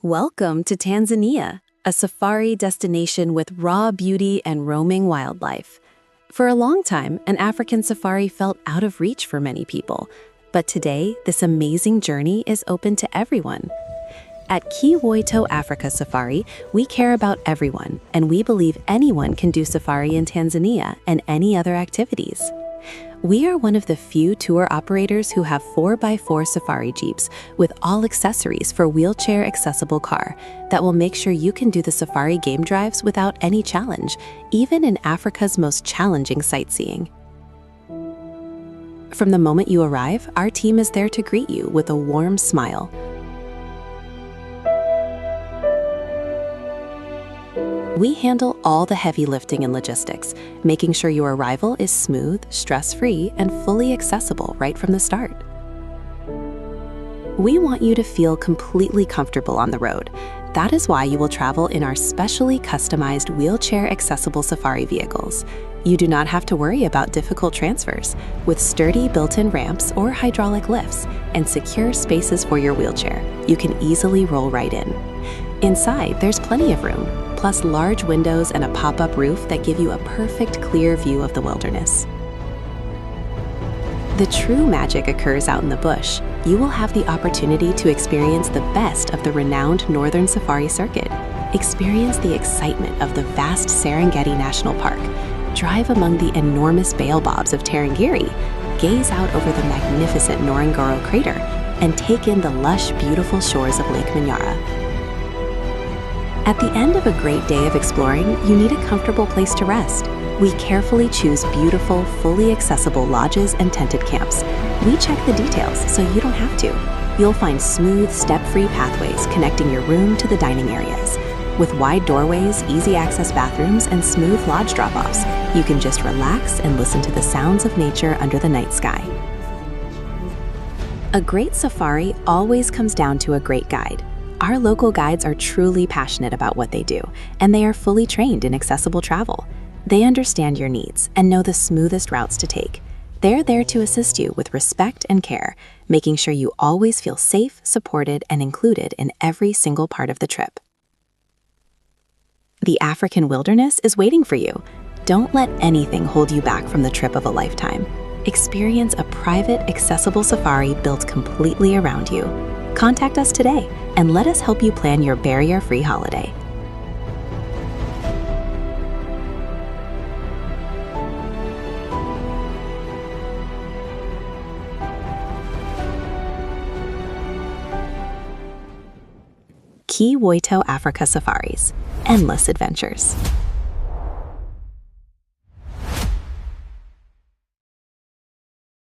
Welcome to Tanzania, a safari destination with raw beauty and roaming wildlife. For a long time, an African safari felt out of reach for many people, but today, this amazing journey is open to everyone. At Kiwoito Africa Safari, we care about everyone, and we believe anyone can do safari in Tanzania and any other activities. We are one of the few tour operators who have 4x4 safari jeeps with all accessories for wheelchair-accessible car that will make sure you can do the safari game drives without any challenge, even in Africa's most challenging sightseeing. From the moment you arrive, our team is there to greet you with a warm smile. We handle all the heavy lifting and logistics, making sure your arrival is smooth, stress-free, and fully accessible right from the start. We want you to feel completely comfortable on the road. That is why you will travel in our specially customized wheelchair-accessible safari vehicles. You do not have to worry about difficult transfers, with sturdy built-in ramps or hydraulic lifts and secure spaces for your wheelchair. You can easily roll right in. Inside, there's plenty of room, plus large windows and a pop-up roof that give you a perfect clear view of the wilderness. The true magic occurs out in the bush. You will have the opportunity to experience the best of the renowned Northern Safari Circuit. Experience the excitement of the vast Serengeti National Park. Drive among the enormous baobabs of Tarangire. Gaze out over the magnificent Ngorongoro Crater, and take in the lush, beautiful shores of Lake Manyara. At the end of a great day of exploring, you need a comfortable place to rest. We carefully choose beautiful, fully accessible lodges and tented camps. We check the details so you don't have to. You'll find smooth, step-free pathways connecting your room to the dining areas. With wide doorways, easy access bathrooms, and smooth lodge drop-offs, you can just relax and listen to the sounds of nature under the night sky. A great safari always comes down to a great guide. Our local guides are truly passionate about what they do, and they are fully trained in accessible travel. They understand your needs and know the smoothest routes to take. They're there to assist you with respect and care, making sure you always feel safe, supported, and included in every single part of the trip. The African wilderness is waiting for you. Don't let anything hold you back from the trip of a lifetime. Experience a private, accessible safari built completely around you. Contact us today and let us help you plan your barrier-free holiday. Kiwoito Africa Safaris. Endless adventures.